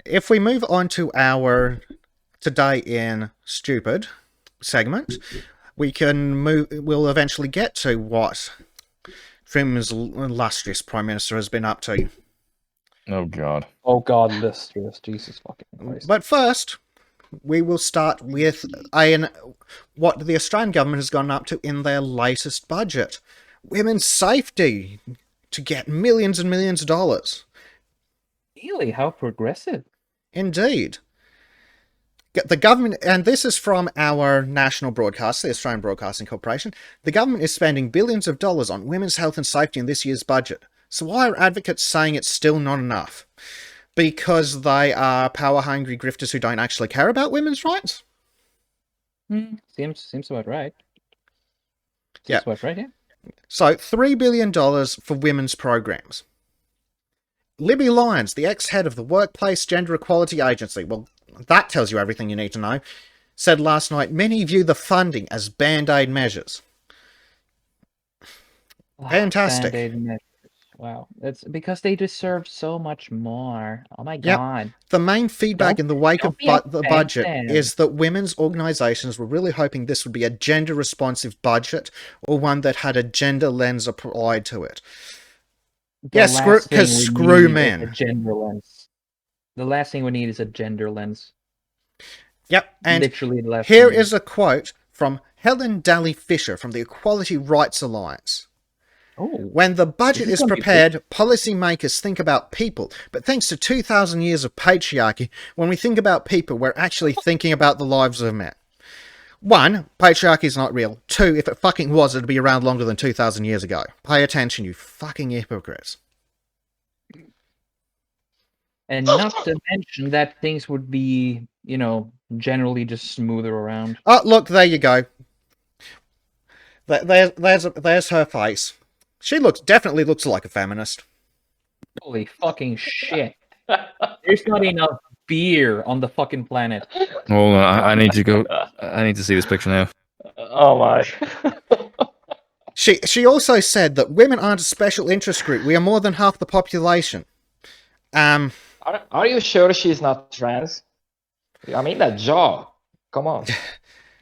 if we move on to our Today in Stupid segment, we'll eventually get to what Trim's illustrious Prime Minister has been up to. Oh, God. Oh, God, illustrious. Jesus fucking Christ. But first, we will start with what the Australian government has gone up to in their latest budget. Women's safety to get millions and millions of dollars. Really? How progressive? Indeed. The government, and this is from our national broadcast, the Australian Broadcasting Corporation, the government is spending billions of dollars on women's health and safety in this year's budget. So why are advocates saying it's still not enough? Because they are power-hungry grifters who don't actually care about women's rights? Seems about right. Yeah. About right, yeah. So, $3 billion for women's programs. Libby Lyons, the ex-head of the Workplace Gender Equality Agency, well, that tells you everything you need to know, said last night many view the funding as band-aid measures. Fantastic. Band-aid measures. Wow. That's because they deserve so much more. Oh my God. The main feedback in the wake of the budget is that women's organisations were really hoping this would be a gender-responsive budget or one that had a gender lens applied to it. Because screw men. A gender lens. The last thing we need is a gender lens. Yep, and literally the last here is a quote from Helen Daly Fisher from the Equality Rights Alliance. When the budget is prepared, policymakers think about people. But thanks to 2,000 years of patriarchy, when we think about people, we're actually thinking about the lives of men. 1, patriarchy is not real. 2, if it fucking was, it'd be around longer than 2,000 years ago. Pay attention, you fucking hypocrites. And not to mention that things would be, generally just smoother around. Oh, look, there you go. There's her face. She definitely looks like a feminist. Holy fucking shit. There's not enough beer on the fucking planet. Hold on, I need to go. I need to see this picture now. Oh my. She also said that women aren't a special interest group. We are more than half the population. Are you sure she's not trans? I mean, that jaw. Come on.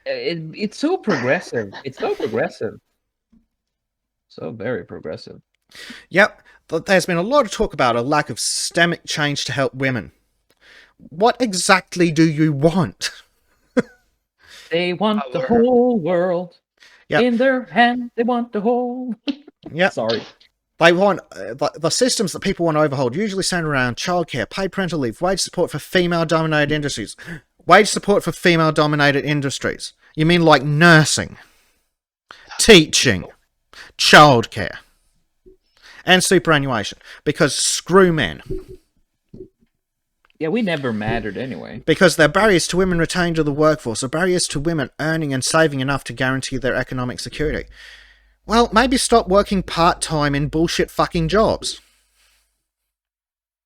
It's so progressive. It's so progressive. So very progressive. Yep. There's been a lot of talk about a lack of systemic change to help women. What exactly do you want? They want the whole world. Yep. In their hand. They want the whole... Yep. Sorry. They want the systems that people want to overhaul usually center around childcare, paid parental leave, wage support for female-dominated industries. Wage support for female-dominated industries. You mean like nursing, teaching, childcare, and superannuation? Because screw men. Yeah, we never mattered anyway. Because they're barriers to women retained to the workforce, or barriers to women earning and saving enough to guarantee their economic security. Well, maybe stop working part-time in bullshit fucking jobs.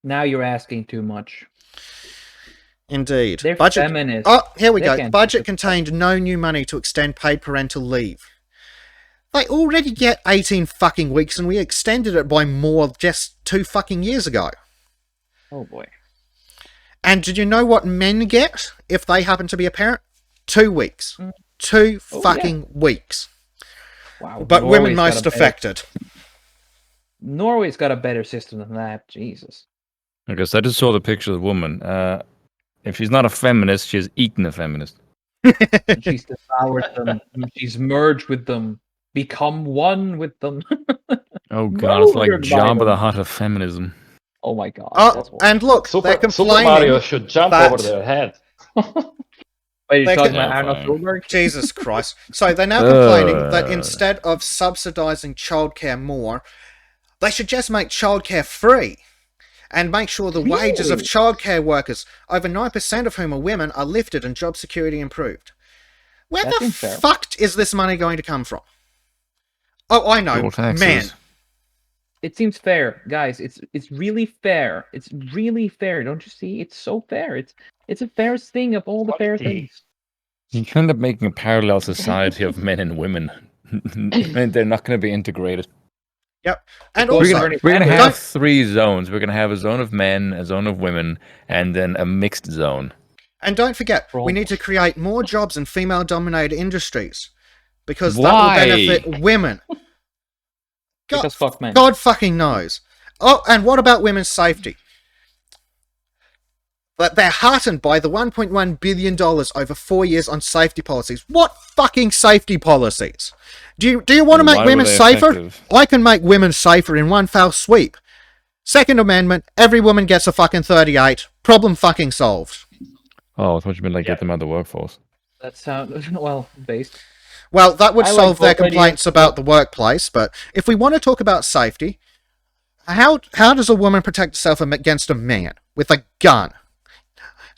Now you're asking too much. Indeed. They're feminists. Oh, here we go. Budget contained no new money to extend paid parental leave. They already get 18 fucking weeks and we extended it by more just 2 fucking years ago. Oh boy. And did you know what men get if they happen to be a parent? 2 weeks. 2 fucking weeks. Wow. But Norway's women most affected. Norway's got a better system than that. Jesus. I guess I just saw the picture of the woman. If she's not a feminist, she's eaten a feminist. She's devoured them. She's merged with them. Become one with them. Oh god, it's like Jabba the Hutt of feminism. Oh my god. Oh, and look, they're complaining. Super Mario should jump over their head. Wait, you're talking about Arnold Schwarzenegger? Jesus Christ. So they're now complaining that instead of subsidising childcare more, they should just make childcare free. And make sure the wages of childcare workers, over 9% of whom are women, are lifted and job security improved. Where the fuck is this money going to come from? Oh, I know, man. It seems fair, guys. It's really fair. It's really fair. Don't you see? It's so fair. It's a fairest thing of all the fair things. You end up making a parallel society of men and women. And they're not going to be integrated. Yep. And Because also, We're gonna Sanders- have 3 zones. We're gonna have a zone of men, a zone of women, and then a mixed zone. and don't forget, we Roll. need to create more jobs in female-dominated industries because that Why? will benefit women. Because fuck men. God fucking knows. Oh, and what about women's safety? But they're heartened by the $1.1 billion over 4 years on safety policies. What fucking safety policies? Do you want to And make why were women they safer? effective? I can make women safer in one foul sweep. Second Amendment, every woman gets a fucking 38. Problem fucking solved. Oh, I thought you meant like get them out of the workforce. That sounds well based. Well, that would I like solve their both ideas. complaints about the workplace, but if we want to talk about safety, how does a woman protect herself against a man with a gun?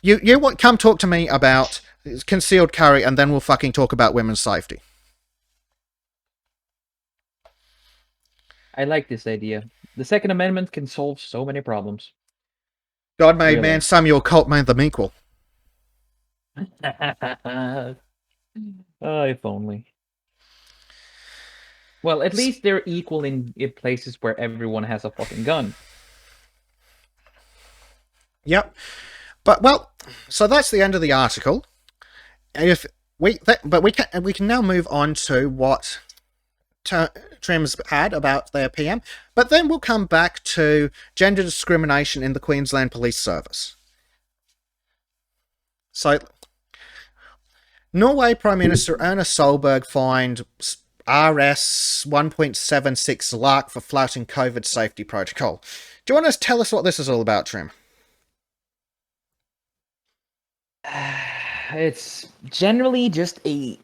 You want come talk to me about concealed carry, and then we'll fucking talk about women's safety. I like this idea. The Second Amendment can solve so many problems. God made Really? man, Samuel Colt made them equal. Oh, if only. Well, at least they're equal in places where everyone has a fucking gun. Yep. But well, so that's the end of the article. And we can now move on to what Trim's had about their PM. But then we'll come back to gender discrimination in the Queensland Police Service. So, Norway Prime Minister Erna Solberg fined RS 1.76 lakh for flouting COVID safety protocol. Do you want to tell us what this is all about, Trim? It's generally just a...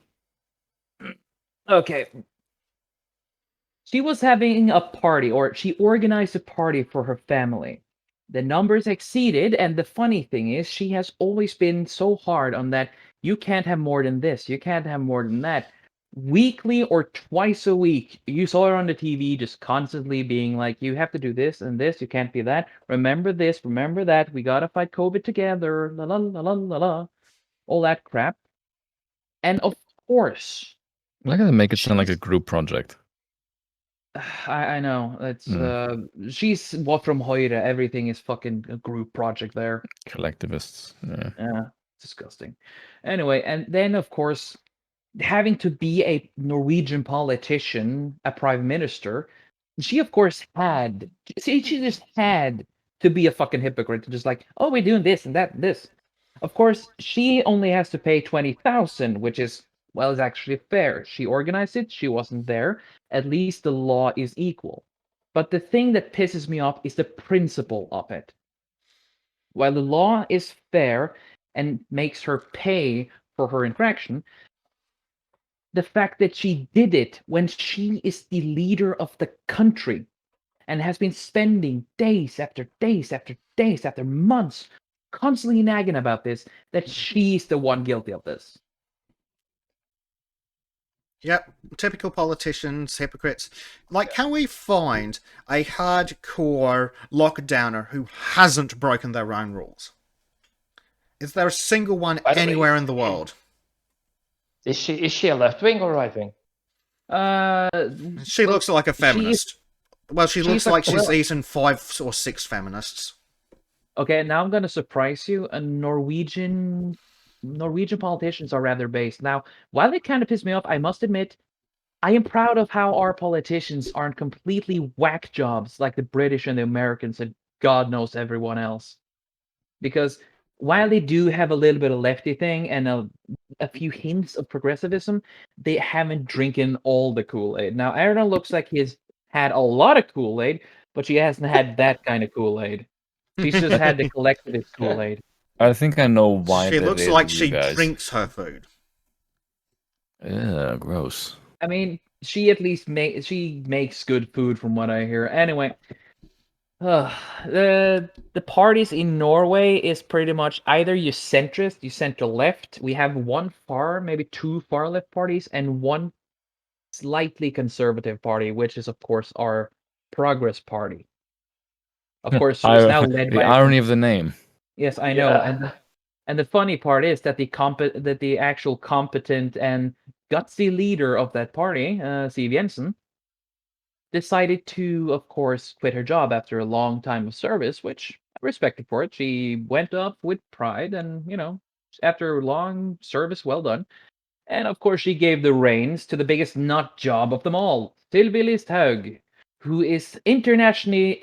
Okay. She was having a party, or she organized a party for her family. The numbers exceeded, and the funny thing is, she has always been so hard on that. You can't have more than this. You can't have more than that. Weekly or twice a week, you saw her on the TV just constantly being like, you have to do this and this. You can't be that. Remember this. Remember that. We gotta fight COVID together. La la la la la la. All that crap. And of course, I'm not gonna make it sound like a group project. I know it's she's what from Hoyre. Everything is fucking a group project there. Collectivists. Yeah. Yeah, disgusting. Anyway, and then of course, having to be a Norwegian politician, a prime minister, she of course had. See, she just had to be a fucking hypocrite, just like, oh, we're doing this and that, and this. Of course, she only has to pay 20,000, which is, well, is actually fair. She organized it. She wasn't there. At least the law is equal. But the thing that pisses me off is the principle of it. While the law is fair and makes her pay for her infraction, the fact that she did it when she is the leader of the country and has been spending days after days after days after months constantly nagging about this, that she's the one guilty of this. Yep, typical politicians, hypocrites. Like, can we find a hardcore lockdowner who hasn't broken their own rules? Is there a single one By the way, anywhere in the world? Is she a left wing or right wing? She looks like a feminist. Well, she looks like she's well, eaten 5 or 6 feminists. Okay, now I'm gonna surprise you. Norwegian politicians are rather based. Now, while it kind of pissed me off, I must admit, I am proud of how our politicians aren't completely whack jobs like the British and the Americans and God knows everyone else. Because while they do have a little bit of lefty thing and a few hints of progressivism, they haven't drinking all the Kool-Aid. Now, Erna looks like he's had a lot of Kool-Aid, but she hasn't had that kind of Kool-Aid. She's just had the collectivist Kool-Aid. I think I know why She that looks is, like you she guys. drinks her food. Yeah, gross. I mean, she at least makes good food from what I hear. Anyway, the parties in Norway is pretty much either you centrist, you center left. We have one far, maybe 2 far left parties, and one slightly conservative party, which is of course our Progress Party. Of course, it's now led the by irony of the name. Yes, I know, and the funny part is that the actual competent and gutsy leader of that party, Siv Jensen, decided to, of course, quit her job after a long time of service, which I respected for it. She went up with pride, and after long service, well done. And of course, she gave the reins to the biggest nut job of them all, Sylvie Listhaug, who is internationally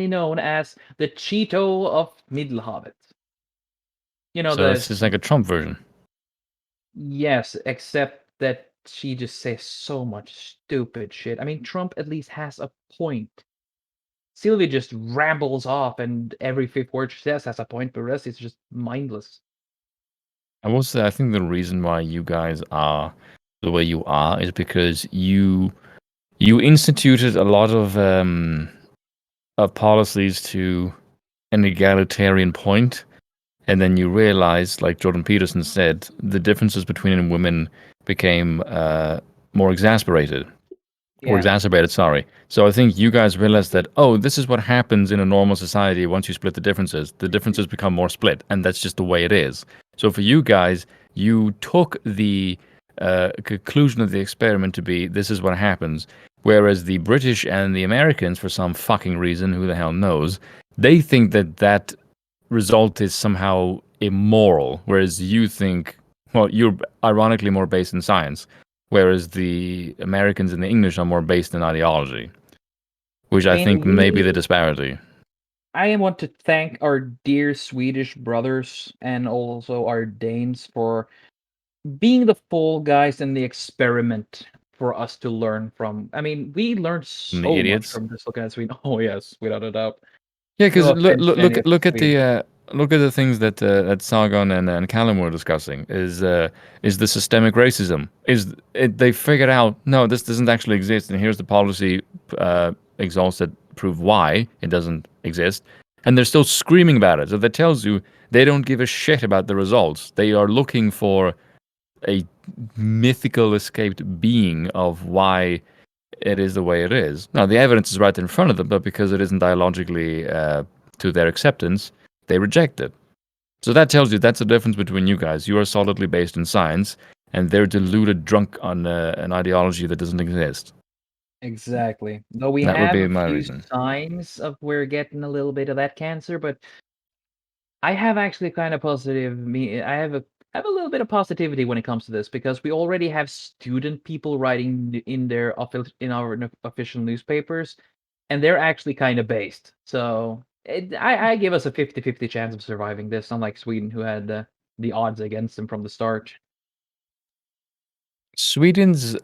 known as the Cheeto of Middelhavet. So this is like a Trump version. Yes, except that she just says so much stupid shit. I mean, Trump at least has a point. Sylvie just rambles off, and every fifth word she says has a point, but the rest is just mindless. I will say, I think the reason why you guys are the way you are is because you instituted a lot of policies to an egalitarian point, and then you realize, like Jordan Peterson said, the differences between women became more exasperated. Or exacerbated, sorry. So I think you guys realized that, oh, this is what happens in a normal society once you split the differences. The differences become more split, and that's just the way it is. So for you guys, you took the conclusion of the experiment to be, this is what happens. Whereas the British and the Americans, for some fucking reason, who the hell knows, they think that that result is somehow immoral. Whereas you think, well, you're ironically more based in science. Whereas the Americans and the English are more based in ideology, which I think may be the disparity. I want to thank our dear Swedish brothers and also our Danes for being the fall guys in the experiment for us to learn from. I mean, we learned so much from just looking at Sweden. Oh yes, without a doubt. Yeah, because look at the things that Sargon and Callum were discussing. Is the systemic racism? They figured out, no, this doesn't actually exist, and here's the policy examples that prove why it doesn't exist, and they're still screaming about it. So that tells you they don't give a shit about the results. They are looking for a mythical escaped being of why it is the way it is. Now, the evidence is right in front of them, but because it isn't dialogically to their acceptance, they reject it. So that tells you that's the difference between you guys. You are solidly based in science, and they're deluded drunk on an ideology that doesn't exist. Exactly. Though we have a few signs of we're getting a little bit of that cancer, but I have actually kind of positive. I have a little bit of positivity when it comes to this, because we already have student people writing in our official newspapers, and they're actually kind of based. So I give us a 50-50 chance of surviving this, unlike Sweden, who had the odds against them from the start. Sweden's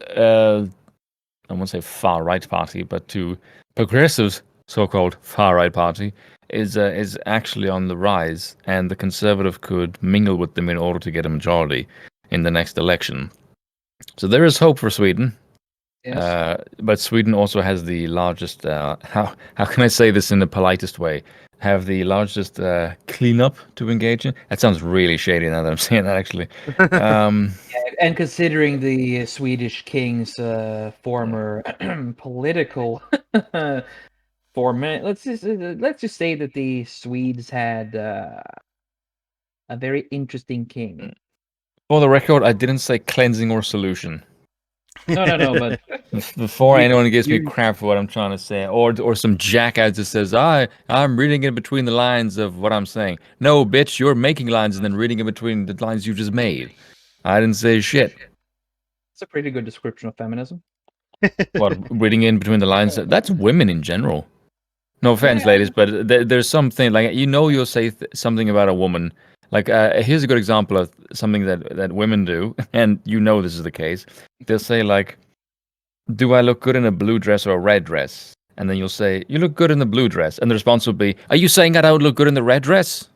I won't say far right party, but to progressives, so-called far right party, is actually on the rise, and the Conservative could mingle with them in order to get a majority in the next election. So there is hope for Sweden. Yes. But Sweden also has the largest, how can I say this in the politest way, have the largest cleanup to engage in. That sounds really shady now that I'm saying that, actually. And considering the Swedish king's former political format, let's just say that the Swedes had a very interesting king. For the record, I didn't say cleansing or solution. No, but before anyone gives me crap for what I'm trying to say, or some jackass that says, I'm reading in between the lines of what I'm saying. No, bitch, you're making lines and then reading in between the lines you just made. I didn't say shit. It's a pretty good description of feminism. What, reading in between the lines? That's women in general. No offense, ladies, but there's something, like, you'll say something about a woman. Like, here's a good example of something that women do, and this is the case. They'll say, like, do I look good in a blue dress or a red dress? And then you'll say, you look good in the blue dress. And the response will be, are you saying that I would look good in the red dress?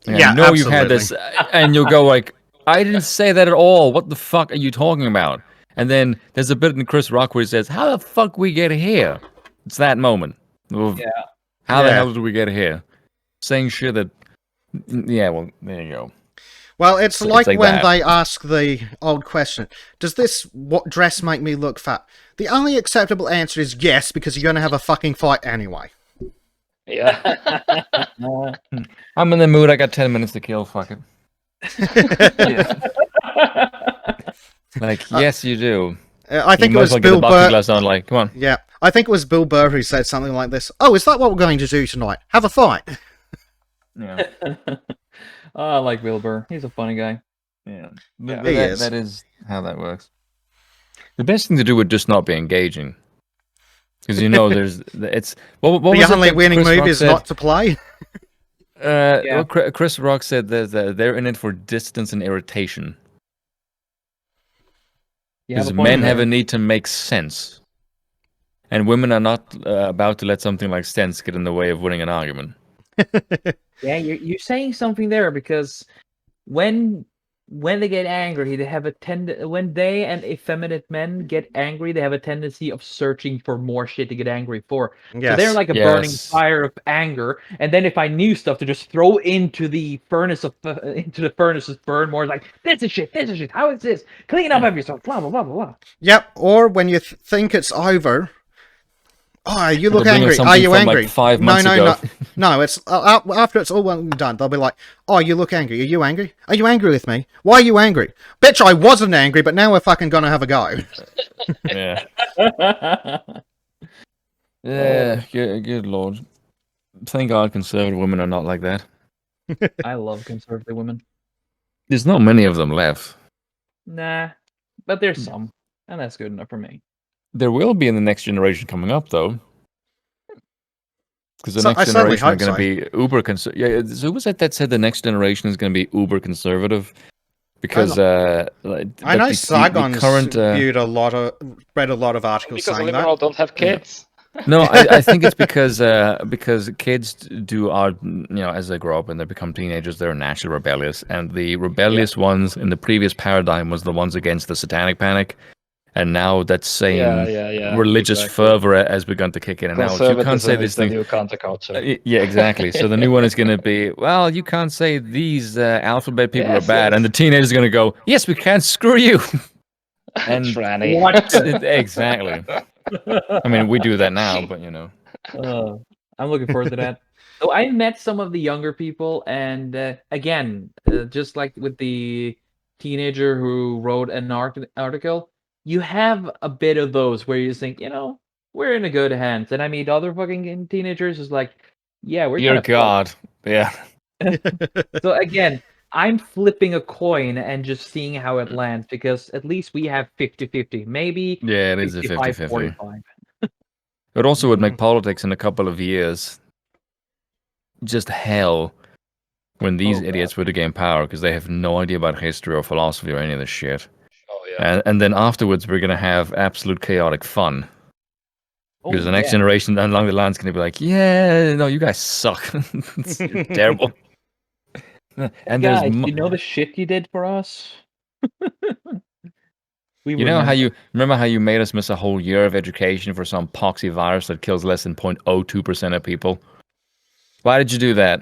And yeah, absolutely. You've had this, and you'll go like, I didn't say that at all. What the fuck are you talking about? And then there's a bit in Chris Rock where he says, how the fuck we get here? It's that moment. How the hell did we get here? Saying shit that... Yeah, well, there you go. Well, it's like when they ask the old question, does this dress make me look fat? The only acceptable answer is yes, because you're going to have a fucking fight anyway. Yeah. I'm in the mood. I got 10 minutes to kill. Fuck it. Like, yes, you do. I think You it might was as well get the Bill boxing Burr. gloves on. Like, come on. Yeah, I think it was Bill Burr who said something like this. Oh, is that what we're going to do tonight? Have a fight? Yeah. I like Bill Burr. He's a funny guy. Yeah. Yeah. But He is. that is how that works. The best thing to do would just not be engaging. Because it's what The was it only that winning Chris move Rock is said? not to play. Yeah. Well, Chris Rock said that they're in it for distance and irritation. You have Because a point men have there. a need to make sense. And women are not about to let something like sense get in the way of winning an argument. Yeah, you're saying something there because when they get angry, they have when they and effeminate men get angry, they have a tendency of searching for more shit to get angry for. So they're Yes. like a burning Yes. fire of anger, and then if I knew stuff to just throw into the furnace of burn more, like this is shit, how is this? Clean up after yourself, blah blah blah blah blah. Yep. Or when you think it's over. Oh, you look They'll bring angry. up Are something you from, angry? like, 5 no, months no, ago. no, no. It's after it's all well and done. They'll be like, "Oh, you look angry. Are you angry? Are you angry with me? Why are you angry? Bitch, I wasn't angry, but now we're fucking gonna have a go." Yeah. Yeah. Good lord. Thank God conservative women are not like that. I love conservative women. There's not many of them left. Nah, but there's some, and that's good enough for me. There will be in the next generation coming up, though. Because the So, I next certainly generation are hope going so. to be uber conservative. Yeah, who was it that said the next generation is going to be uber conservative? Because I know the Saigon's current read a lot of articles Because saying liberals don't have kids. no, I think it's because kids do are as they grow up and they become teenagers, they're naturally rebellious, and the rebellious ones in the previous paradigm was the ones against the satanic panic, and now that same religious exactly. fervor has begun to kick in, and now you can't say Conservatism these is the things. new counterculture. Yeah, exactly. So the new one is going to be, well, you can't say these alphabet people Yes, are bad, yes. and the teenager is going to go, yes, we can, screw you. And Franny. exactly. I mean, we do that now, but I'm looking forward to that. So I met some of the younger people, and again, just like with the teenager who wrote an article, you have a bit of those where you just think, we're in a good hands. And I meet other fucking teenagers who's like, yeah, we're Dear kind of God. Yeah. So again, I'm flipping a coin and just seeing how it lands because at least we have 50-50, maybe Yeah, it is a 50-50. 45. It also would make politics in a couple of years just hell when these Oh, idiots were to gain power because they have no idea about history or philosophy or any of this shit. Oh yeah. And then afterwards, we're going to have absolute chaotic fun. Because the next yeah. generation along the line is going to be like, yeah, no, you guys suck. It's terrible. And Guys, there's, you know the shit you did for us? you know how you remember how you made us miss a whole year of education for some poxy virus that kills less than 0.02% of people? Why did you do that?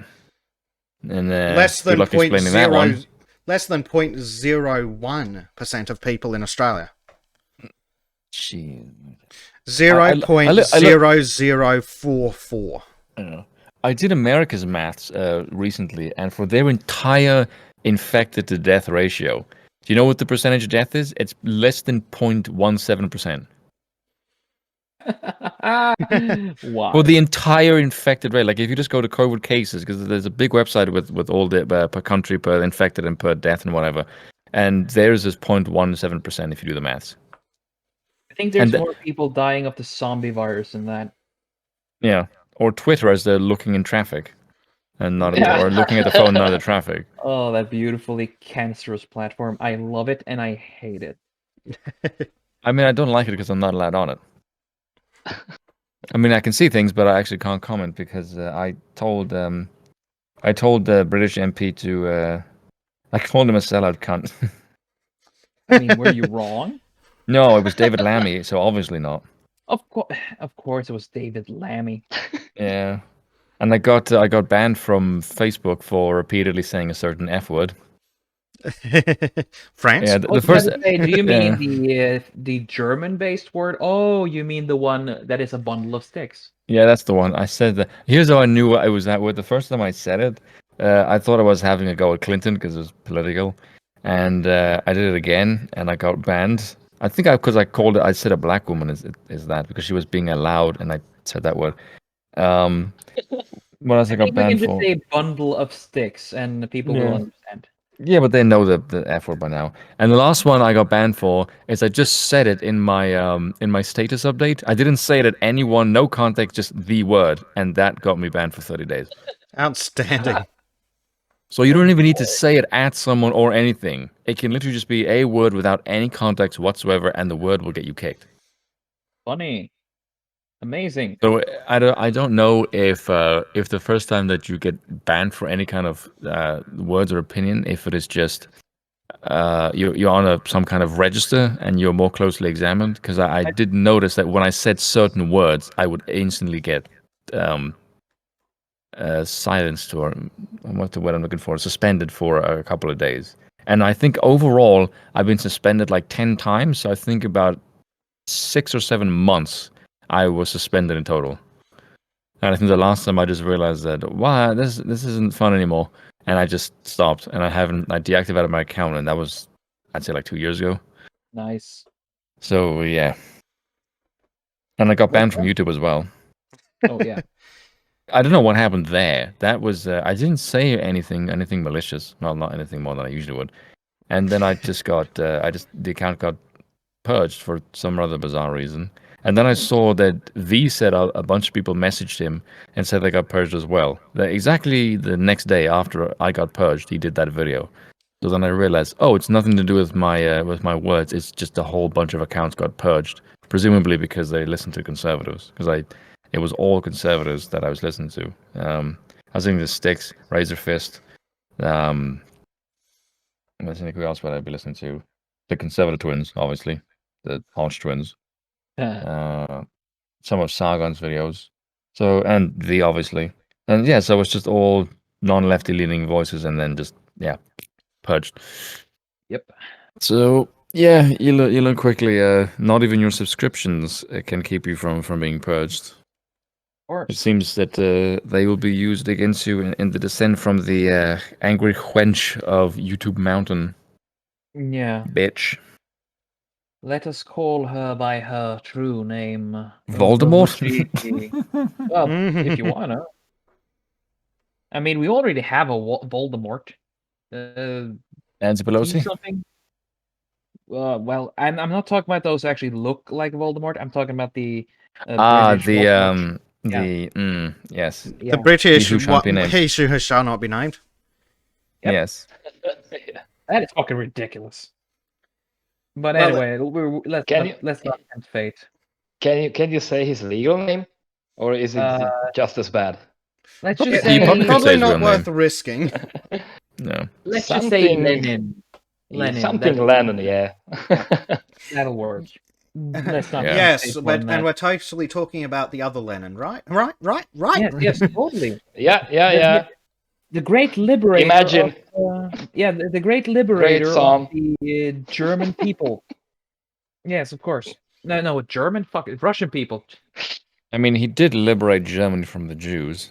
And less than good luck explaining that one. Less than 0.01% of people in Australia. Jeez. 0.0044. I did America's maths recently, and for their entire infected to death ratio, do you know what the percentage of death is? It's less than 0.17%. Wow. For the entire infected rate, like if you just go to COVID cases, because there's a big website with all the per country, per infected, and per death and whatever, and theirs is 0.17% if you do the maths. I think there's more people dying of the zombie virus than that. Yeah, or Twitter as they're looking in traffic, and not or looking at the phone, not at the traffic. Oh, that beautifully cancerous platform! I love it and I hate it. I mean, I don't like it because I'm not allowed on it. I mean, I can see things, but I actually can't comment because I told the British MP to I called him a sellout cunt. I mean, were you wrong? No, it was David Lammy, so obviously not. Of course, it was David Lammy. Yeah, and I got banned from Facebook for repeatedly saying a certain F word. France? Yeah, the first. Do you mean the German-based word? Oh, you mean the one that is a bundle of sticks? Yeah, that's the one. I said that. Here's how I knew I was that word. The first time I said it, I thought I was having a go at Clinton because it was political, and I did it again, and I got banned. I think because I said a black woman is that because she was being allowed and I said that word. What else I got think we can banned just for? say bundle of sticks and people will understand. Yeah, but they know the F word by now. And the last one I got banned for is I just said it in my status update. I didn't say it at anyone, no context, just the word, and that got me banned for 30 days. Outstanding. So you don't even need to say it at someone or anything. It can literally just be a word without any context whatsoever, and the word will get you kicked. Funny. Amazing. So I don't know if the first time that you get banned for any kind of words or opinion, if it is just you're on some kind of register and you're more closely examined, because I did notice that when I said certain words, I would instantly get silenced, or what's the word I'm looking for, suspended for a couple of days. And I think overall I've been suspended like 10 times. So I think about 6 or 7 months I was suspended in total. And I think the last time I just realized that, wow, this isn't fun anymore. And I just stopped, and I deactivated my account, and that was, I'd say, like 2 years ago. Nice. So, yeah. And I got banned from YouTube as well. Oh, yeah. I don't know what happened there. That was, I didn't say anything malicious. Well, not anything more than I usually would. And then I just got, the account got purged for some rather bizarre reason. And then I saw that V said a bunch of people messaged him and said they got purged as well. Exactly the next day after I got purged, he did that video. So then I realized, oh, it's nothing to do with my words. It's just a whole bunch of accounts got purged, presumably because they listened to conservatives. Because it was all conservatives that I was listening to. I was listening to Styx, Razor Fist. Who else would I be listening to? The Conservative Twins, obviously, the Arch Twins. Some of Sargon's videos. So, and V, obviously. And yeah, so it's just all non-lefty leaning voices, and then just, yeah, purged. Yep. So, yeah, you learn quickly, not even your subscriptions can keep you from being purged. Of course. It seems that they will be used against you in the descent from the angry wench of YouTube Mountain. Yeah. Bitch. Let us call her by her true name. Voldemort? Well, if you wanna. I mean, we already have a Voldemort. Nancy Pelosi? Something? Well, I'm not talking about those who actually look like Voldemort. I'm talking about the British Voldemort. Yes. The British, He who shall be named. he who shall not be named. Yep. Yes. That is fucking ridiculous. But anyway, let's not tempt fate. Can you say his legal name, or is it just as bad? Let's just It's say probably his not real worth name. risking. No. let's just say Lenin. Something Lenin, yeah. That'll work. Let's not. Yeah. Yes, and we're totally talking about the other Lenin, right? Right. Yes, totally. Yeah. The great liberator. Imagine. The great liberator song. of the German people. Yes, of course. No, German, Russian people. I mean, he did liberate Germany from the Jews.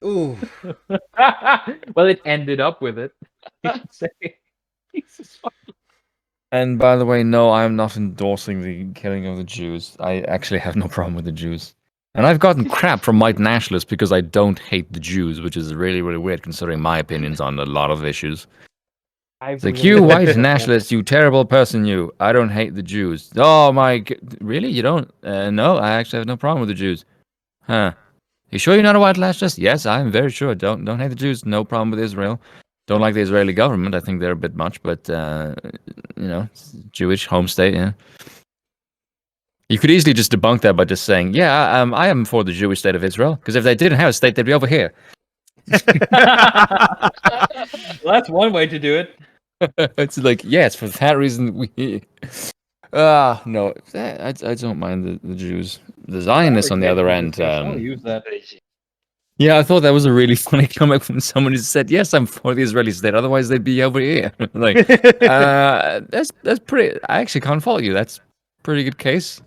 Ooh. Well, it ended up with it. Jesus. And by the way, no, I'm not endorsing the killing of the Jews. I actually have no problem with the Jews. And I've gotten crap from white nationalists because I don't hate the Jews, which is really, really weird considering my opinions on a lot of issues. It's like, you white nationalist, you terrible person, you. I don't hate the Jews. Oh my, really? You don't? No, I actually have no problem with the Jews. Huh. You sure you're not a white nationalist? Yes, I'm very sure. Don't hate the Jews. No problem with Israel. Don't like the Israeli government. I think they're a bit much, but, Jewish home state, yeah. You could easily just debunk that by just saying, yeah, I am for the Jewish state of Israel, because if they didn't have a state, they'd be over here. Well, that's one way to do it. It's like, yes, for that reason, we... no, I don't mind the Jews. The Zionists, on the other end... I'll use that. Yeah, I thought that was a really funny comment from someone who said, yes, I'm for the Israeli state, otherwise they'd be over here. Like, that's pretty... I actually can't follow you. That's a pretty good case.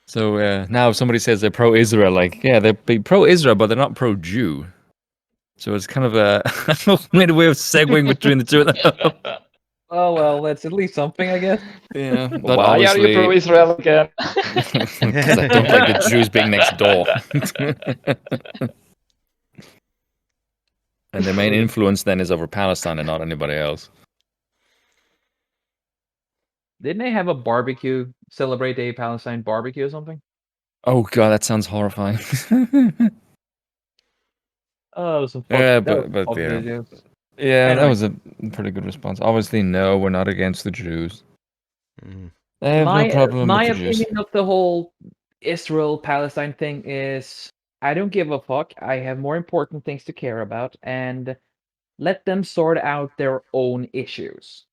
So now if somebody says they're pro-Israel, like, yeah, they're pro-Israel, but they're not pro-Jew. So it's kind of a weird way of segueing between the two of them. Oh well, that's at least something, I guess. Yeah, but Why are you obviously, pro-Israel again? because I don't like the Jews being next door. And their main influence then is over Palestine and not anybody else. Didn't they have a barbecue, celebrate a Palestine barbecue or something? Oh god, that sounds horrifying. Oh, it was a Yeah, that was but a yeah. video. Yeah, that Anyway. was a pretty good response. Obviously, no, we're not against the Jews. Mm. I have no problem My with the Jews. opinion of the whole Israel-Palestine thing is I don't give a fuck. I have more important things to care about, and let them sort out their own issues.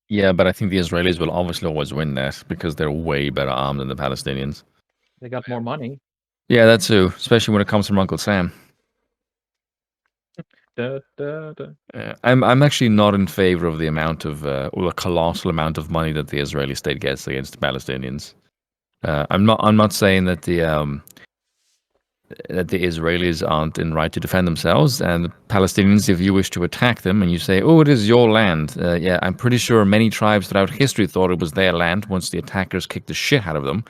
Yeah, but I think the Israelis will obviously always win that because they're way better armed than the Palestinians. They got more money. Yeah, that too, especially when it comes from Uncle Sam. Da, da, da. I'm actually not in favor of the amount of or the colossal amount of money that the Israeli state gets against the Palestinians. I'm not saying that the Israelis aren't in right to defend themselves, and the Palestinians, if you wish to attack them and you say, "Oh, it is your land," yeah, I'm pretty sure many tribes throughout history thought it was their land once the attackers kicked the shit out of them.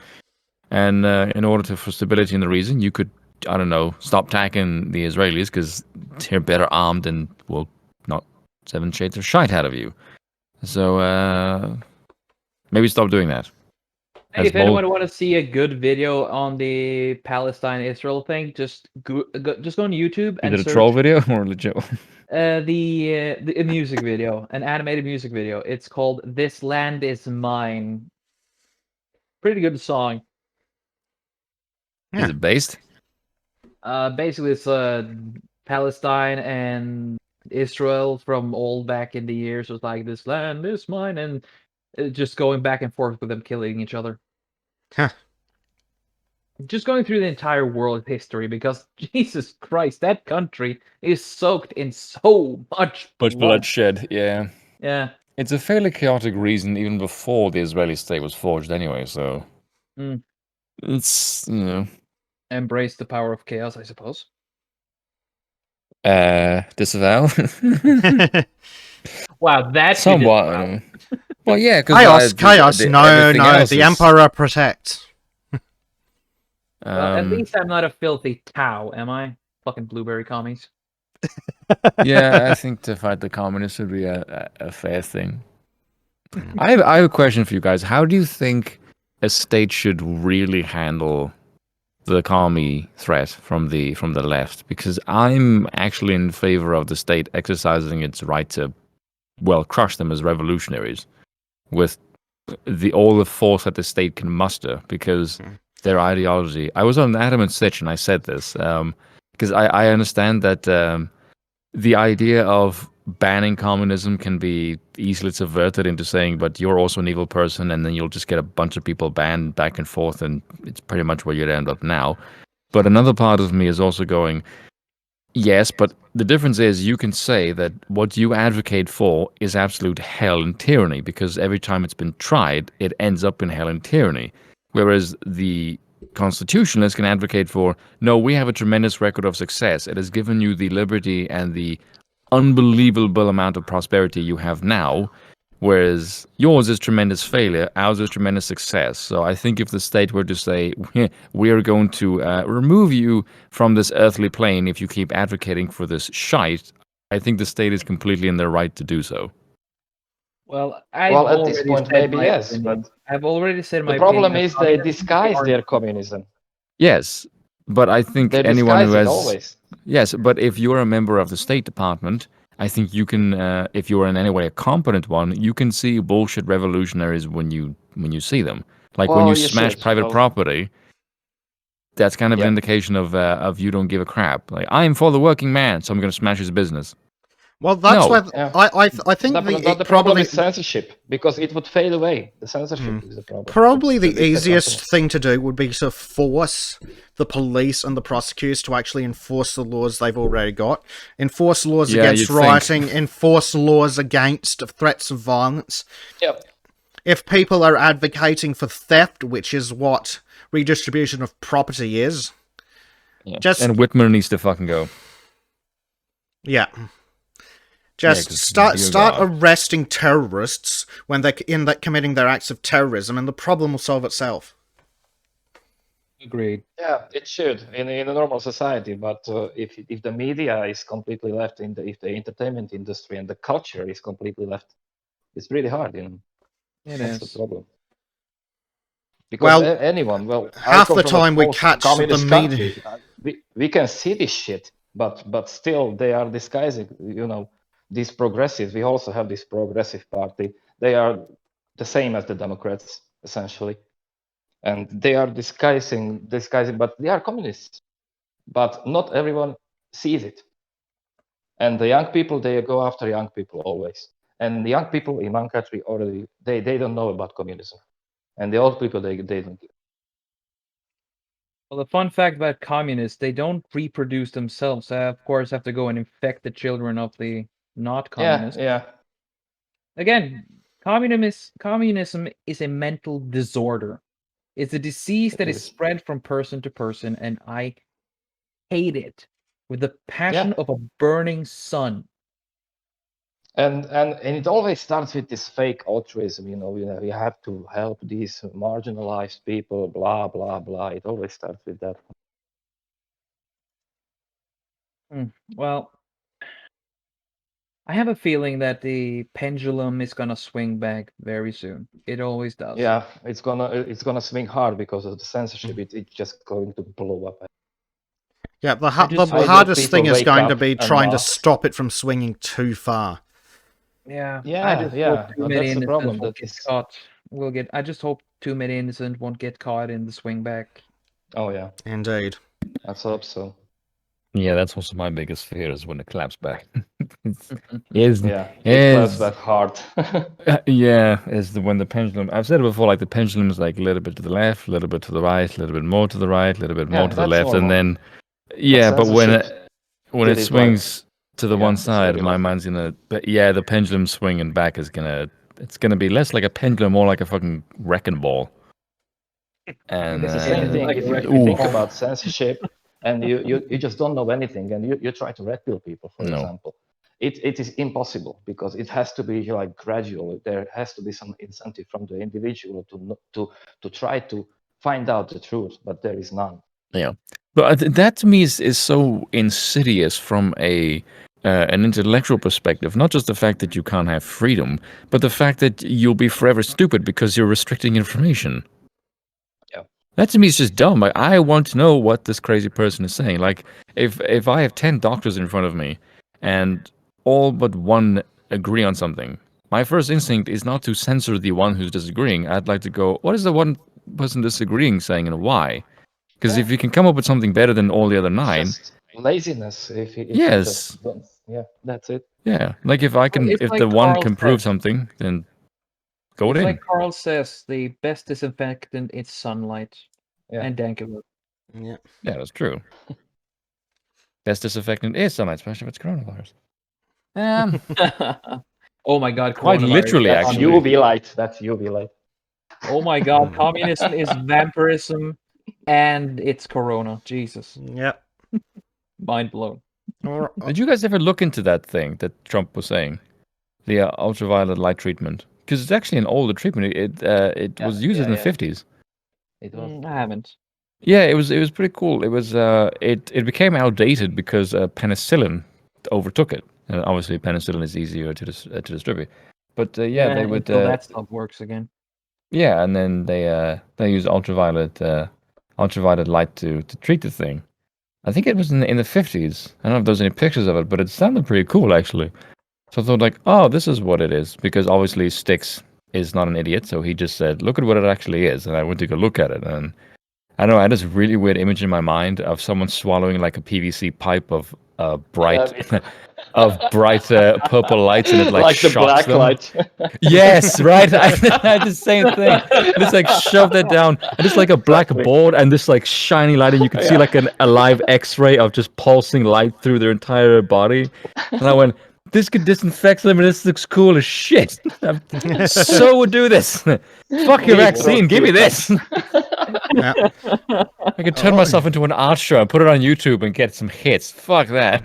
And in order for stability in the region, you could, I don't know, stop attacking the Israelis because they're better armed and will not seven shades of shite out of you. So maybe stop doing that. Hey, if anyone want to see a good video on the Palestine-Israel thing, just go on YouTube and Is it a search troll video or legit? the music video, an animated music video. It's called "This Land Is Mine." Pretty good song. Is it based? Basically, it's Palestine and Israel from all back in the years. Was like, "This land is mine," and just going back and forth with them killing each other. Huh. Just going through the entire world history, because Jesus Christ, that country is soaked in so much blood. Bloodshed, yeah. Yeah. It's a fairly chaotic reason even before the Israeli state was forged anyway, so... It's, you know... Embrace the power of chaos, I suppose. Disavow? Wow, that's somewhat. Well, yeah, because chaos. No, the Emperor protects. Well, at least I'm not a filthy cow, am I? Fucking blueberry commies. Yeah, I think to fight the communists would be a fair thing. I have a question for you guys. How do you think a state should really handle the commie threat from the left? Because I'm actually in favor of the state exercising its right to, well, crush them as revolutionaries with all the force that the state can muster, because their ideology... I was on Adam and Stitch and I said this, because I understand that the idea of banning communism can be easily subverted into saying, but you're also an evil person, and then you'll just get a bunch of people banned back and forth, and it's pretty much where you'd end up now. But another part of me is also going, yes, but the difference is you can say that what you advocate for is absolute hell and tyranny, because every time it's been tried, it ends up in hell and tyranny. Whereas the constitutionalists can advocate for, no, we have a tremendous record of success. It has given you the liberty and the unbelievable amount of prosperity you have now, whereas yours is tremendous failure, ours is tremendous success. So I think if the state were to say, we are going to remove you from this earthly plane if you keep advocating for this shite, I think the state is completely in their right to do so. Well, at this point, maybe yes, but I've already said my the opinion. problem is they disguise their communism. Yes, but I think they anyone who has... always. Yes, but if you're a member of the State Department, I think you can, if you're in any way a competent one, you can see bullshit revolutionaries when you see them. Like when you smash private property, that's kind of an indication of you don't give a crap. Like, I'm for the working man, so I'm going to smash his business. Well, that's why I think the problem is censorship, because it would fade away. The censorship is the problem. Probably the easiest thing to do would be to force the police and the prosecutors to actually enforce the laws they've already got. Enforce laws against rioting, enforce laws against threats of violence. Yep. If people are advocating for theft, which is what redistribution of property is, and Whitmer needs to fucking go. Yeah. Just 'cause start dear start God. arresting terrorists when they're committing their acts of terrorism, and the problem will solve itself. Agreed. Yeah, it should in a normal society. But if the media is completely left if the entertainment industry and the culture is completely left, it's really hard. That's the problem. Because Well, anyone, I half come the from a time we catch the post-communist media. country. We can see this shit, but still they are disguising. These progressives. We also have this progressive party. They are the same as the Democrats essentially, and they are disguising, but they are communists. But not everyone sees it, and the young people, they go after young people always. And the young people in one country already they don't know about communism, and the old people they don't. Well, the fun fact about communists, they don't reproduce themselves. They, of course, have to go and infect the children of the not communists. Yeah. Again, communism is a mental disorder. It's a disease that is spread from person to person, and I hate it with the passion of a burning sun. And it always starts with this fake altruism. We have to help these marginalized people. Blah blah blah. It always starts with that. Well, I have a feeling that the pendulum is gonna swing back very soon. It always does. Yeah, it's gonna swing hard because of the censorship. It's just going to blow up. Yeah, the just hope that hardest thing people is wake going to up be and trying to not- stop it from swinging too far. Yeah, Yeah, I just hope too but many that's the innocents problem, won't that get is- caught. I just hope too many innocents won't get caught in the swing back. Oh yeah, Indeed. let's hope so. Yeah, that's also my biggest fear is when it claps back. Is Yeah, it claps back hard. yeah, when the pendulum. I've said it before, like the pendulum is like a little bit to the left, a little bit to the right, a little bit more to the right, a little bit more Yeah, to the that's left, and normal. then but when censorship when did it it swings to the one it's side, really my left. mind's gonna. But yeah, the pendulum swinging back is it's gonna be less like a pendulum, more like a fucking wrecking ball. And It's the same thing. like If a you wrecking think ball. about censorship, and you just don't know anything, and you try to red pill people, for No. example, it is impossible because it has to be like gradual. There has to be some incentive from the individual to try to find out the truth, but there is none. Yeah, but that to me is so insidious from an intellectual perspective. Not just the fact that you can't have freedom, but the fact that you'll be forever stupid because you're restricting information. Yeah, that to me is just dumb. Like, I want to know what this crazy person is saying. Like, if I have 10 doctors in front of me, and all but one agree on something, my first instinct is not to censor the one who's disagreeing. I'd like to go, what is the one person disagreeing saying, and why? Because if you can come up with something better than all the other 9, just laziness. If you Yes. just don't, that's it. yeah, like if I can, it's if like the one Carl can prove said. something, then go It's in. like Carl says, the best disinfectant is sunlight. Yeah. And Dankelook. Yeah. Yeah, that's true. Best disinfectant is sunlight, especially if it's coronavirus. Oh my god, Quite coronavirus. literally, That's actually. UV light. That's UV light. Oh my god, communism is vampirism and it's corona. Jesus. Yep. Mind blown. Did you guys ever look into that thing that Trump was saying? The ultraviolet light treatment? Because it's actually an older treatment. It was used in the 50s. It was. I haven't. Yeah, it was pretty cool. It was it became outdated because penicillin overtook it. And obviously, penicillin is easier to distribute. But yeah, they would. Until that stuff works again. Yeah, and then they use ultraviolet light to treat the thing. I think it was in the 50s. I don't know if there's any pictures of it, but it sounded pretty cool actually. So I thought like, oh, this is what it is, because obviously Styx is not an idiot, so he just said, look at what it actually is, and I went to go look at it, and I don't know, I had this really weird image in my mind of someone swallowing like a PVC pipe of bright purple lights, and it like the shocks black them. light. Yes, right. I had the same thing. I just like shoved that down, and it's like a black board and this like shiny light, and you can see like a live X-ray of just pulsing light through their entire body. And I went, this could disinfect them, and this looks cool as shit. So would do this. Fuck your vaccine. Give me this. Yeah. I could turn myself into an art show and put it on YouTube and get some hits. Fuck that.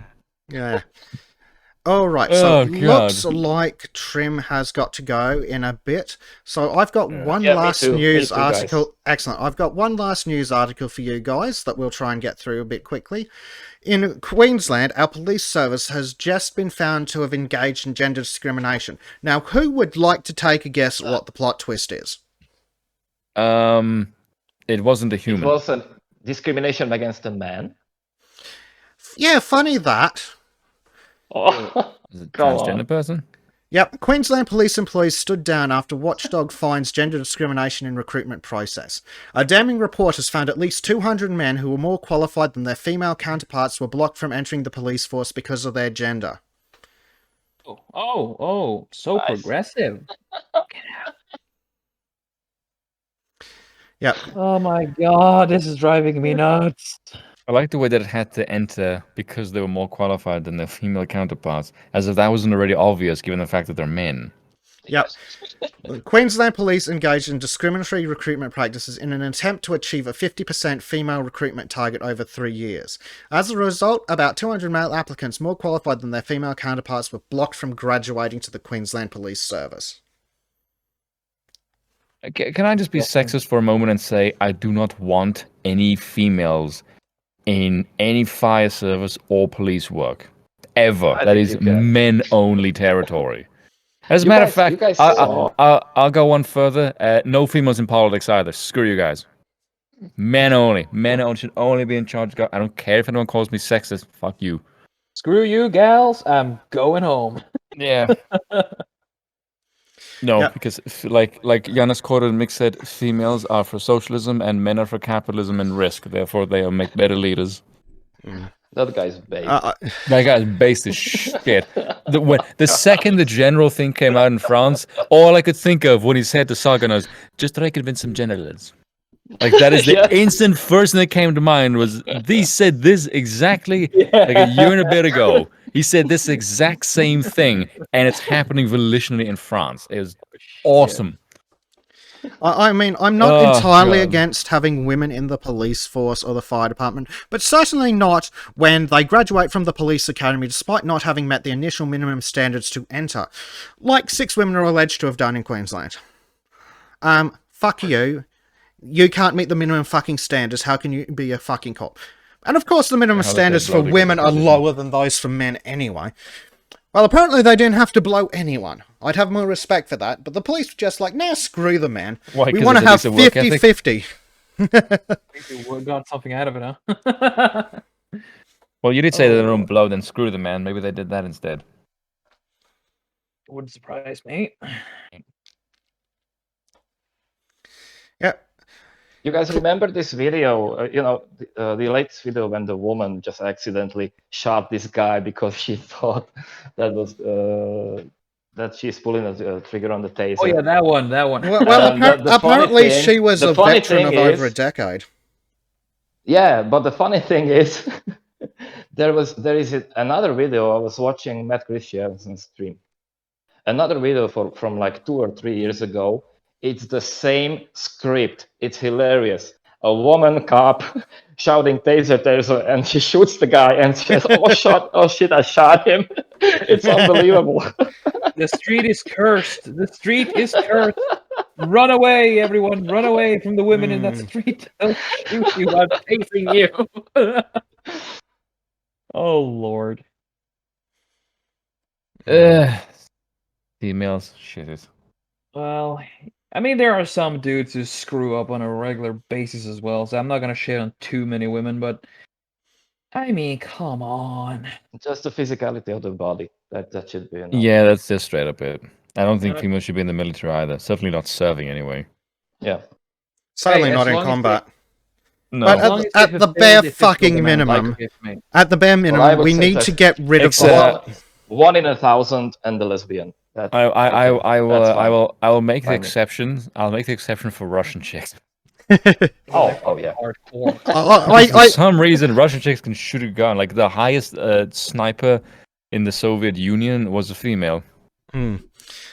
Yeah. All right, so Oh, it looks God. like Trim has got to go in a bit. So I've got one Yeah, me last too. news Me too, guys. article. Excellent. I've got one last news article for you guys that we'll try and get through a bit quickly. In Queensland, our police service has just been found to have engaged in gender discrimination. Now, who would like to take a guess at what the plot twist is? It wasn't a It human. was a discrimination against a man. Yeah, funny that. Oh, Is it a come transgender on. person? Yep, Queensland police employees stood down after Watchdog finds gender discrimination in recruitment process. A damning report has found at least 200 men who were more qualified than their female counterparts were blocked from entering the police force because of their gender. Oh, so Nice. progressive. Yep. Oh my god, this is driving me nuts. I like the way that it had to enter because they were more qualified than their female counterparts, as if that wasn't already obvious given the fact that they're men. Yep. Queensland police engaged in discriminatory recruitment practices in an attempt to achieve a 50% female recruitment target over 3 years. As a result, about 200 male applicants more qualified than their female counterparts were blocked from graduating to the Queensland Police Service. Can I just be sexist for a moment and say I do not want any females in any fire service or police work? Ever. I That think is you can. men-only territory. As a You matter guys- of fact, you guys I'll go one further. No females in politics either. Screw you guys. Men only. Men only should only be in charge. I don't care if anyone calls me sexist. Fuck you. Screw you, gals. I'm going home. Yeah. No, Yeah. because like Janis Korten-Mikke said, females are for socialism and men are for capitalism and risk. Therefore, they will make better leaders. That guy's babe. That guy's based as shit. The second the general thing came out in France, all I could think of when he said to Sargonos, just try to convince some generals. Like, that is the Yeah. instant first thing that came to mind was, these said this exactly like a year and a bit ago. He said this exact same thing, and it's happening volitionally in France. It was awesome. I mean, I'm not Oh, entirely God. against having women in the police force or the fire department, but certainly not when they graduate from the police academy despite not having met the initial minimum standards to enter, like 6 women are alleged to have done in Queensland. Fuck you. You can't meet the minimum fucking standards. How can you be a fucking cop? And of course, the minimum How about standards that for bloody women are position? lower than those for men anyway. Well, apparently they didn't have to blow anyone. I'd have more respect for that, but the police were just like, nah, screw them, man. Why, We 'cause want to there's have at least a work ethic? 50-50. We got something out of it, huh? Well, you did say that they don't blow, then screw the man. Maybe they did that instead. Wouldn't surprise me. Yeah. You guys remember this video? The latest video when the woman just accidentally shot this guy because she thought that was that she's pulling a trigger on the taser. Oh yeah, that one. Well, the funny apparently thing- she was the a funny veteran thing of over a is- decade. Yeah, but the funny thing is, there is another video. I was watching Matt Christiansen's stream. Another video from like 2 or 3 years ago. It's the same script. It's hilarious. A woman cop shouting taser, and she shoots the guy, and she says, "Oh shit, I shot him." It's unbelievable. The street is cursed. The street is cursed. Run away, everyone! Run away from the women in that street. They'll shoot you. I'm chasing you. Oh Lord. Females, shit. Well, I mean, there are some dudes who screw up on a regular basis as well, so I'm not gonna shit on too many women, but I mean, come on. Just the physicality of the body. That should be enough. Yeah, that's just straight up it. I don't think Uh, females should be in the military either. Certainly not serving anyway. Yeah. Certainly Hey, not as in long as combat. No. But As long as at they the fulfill bare the physical fucking demand, minimum, like, mate. at the bare minimum, would we say need that to get rid of Except- all... One in 1,000 and the lesbian. I That's fine. will make the Fine. exception. I'll make the exception for Russian chicks. Oh yeah. Hardcore. For some reason, Russian chicks can shoot a gun. Like the highest sniper in the Soviet Union was a female.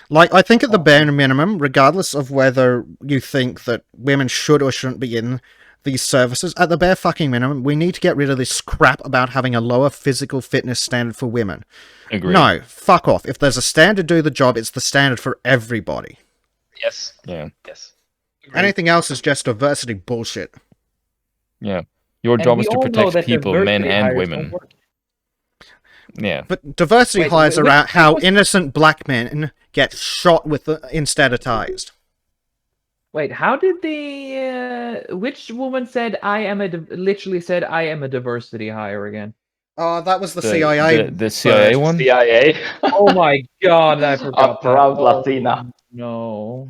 Like, I think at the bare minimum, regardless of whether you think that women should or shouldn't be in these services, at the bare fucking minimum, we need to get rid of this crap about having a lower physical fitness standard for women. Agreed. No, fuck off. If there's a standard to do the job, it's the standard for everybody. Yes. Yeah. Yes. Anything else is just diversity bullshit. Yeah. Your And job we is to all know protect that people, men diversity and hires women. don't work. Yeah. But diversity Wait, hires are which- about how which- innocent black men get shot with instead of tased. Wait, how did the which woman said literally said I am a diversity hire again? Oh, that was the CIA. The CIA one? CIA. Oh my god, I forgot. A proud that. Latina. No.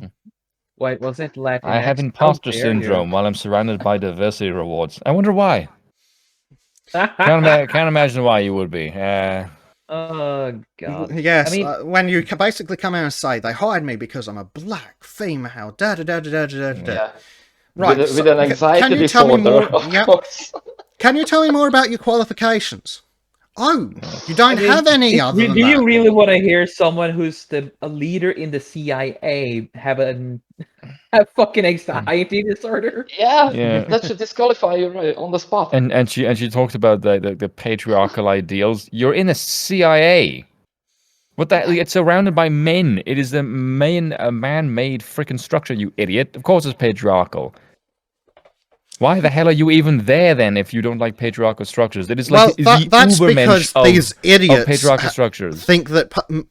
Wait, was it Latin? I have imposter syndrome while I'm surrounded by diversity rewards. I wonder why. Can't imagine why you would be. Oh god. Yes, I mean, when you basically come out and say they hired me because I'm a black female, da da da da da da da. Yeah. Right, With, so with an anxiety can you tell me disorder, more? of Yeah. course. Can you tell me more about your qualifications? Oh, you don't have any other than do you that. really want to hear someone who's a leader in the CIA have a fucking anxiety disorder? Yeah, Yeah. that should disqualify you right on the spot. And she talked about the patriarchal ideals. You're in the CIA. What the hell? It's surrounded by men. It is a man-made freaking structure, you idiot. Of course it's patriarchal. Why the hell are you even there then if you don't like patriarchal structures? It is like that's because these idiots of patriarchal structures. think that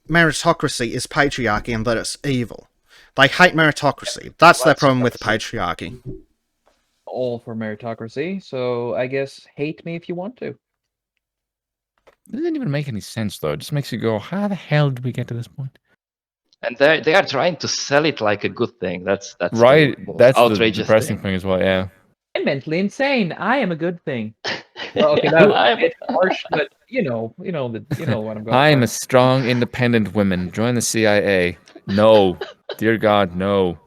meritocracy is patriarchy and that it's evil. They hate meritocracy. That's their problem with patriarchy. All for meritocracy, so I guess hate me if you want to. It doesn't even make any sense though. It just makes you go, how the hell did we get to this point? And they are trying to sell it like a good thing. That's Right. the most That's the outrageous depressing thing. thing as well, yeah. I'm mentally insane. I am a good thing. Well, okay, that was a bit harsh, but you know what I'm going. I am for. a strong, independent woman. Join the CIA. No. Dear God, no.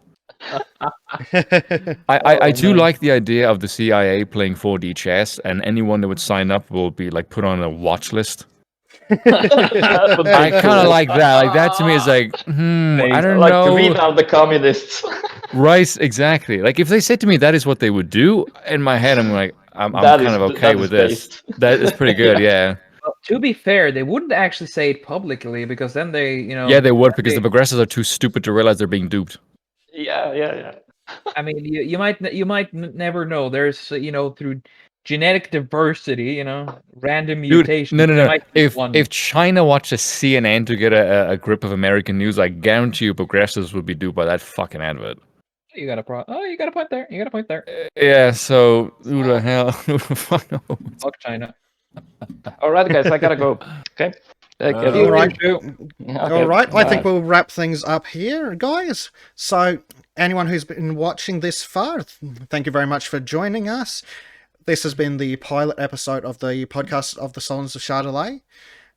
I do like the idea of the CIA playing 4D chess, and anyone that would sign up will be like put on a watch list. That would be I kind cool. of like that. Like that to me is like, I don't like know. we are the communists. Right, exactly. Like if they said to me that is what they would do, in my head I'm like, I'm That kind is- of okay that with is this. based. That is pretty good, yeah. Well, to be fair, they wouldn't actually say it publicly because then they, Yeah, they would because the progressives are too stupid to realize they're being duped. Yeah. I mean, you might never know. There's through genetic diversity, random Dude, mutations. no. there might be If one. China watches CNN to get a grip of American news, I guarantee you progressives would be duped by that fucking advert. You got a point there. You got a point there. Yeah, so who the hell? Who the fuck knows? Fuck China. All right, guys, I gotta go. Okay. all right. Okay, All right, I think bye. we'll wrap things up here, guys. So, anyone who's been watching this far, thank you very much for joining us. This has been the pilot episode of the podcast of the Sultans of Shadilay.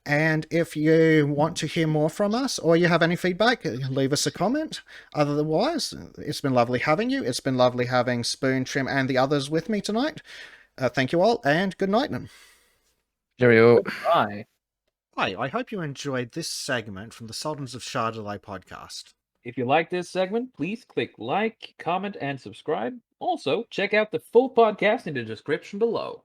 And if you want to hear more from us or you have any feedback, leave us a comment. Otherwise, it's been lovely having you. It's been lovely having Spoon, Trim, and the others with me tonight. Thank you all, and good night. Cheerio. Bye. Hi, I hope you enjoyed this segment from the Sultans of Shadilay podcast. If you like this segment, please click like, comment, and subscribe. Also, check out the full podcast in the description below.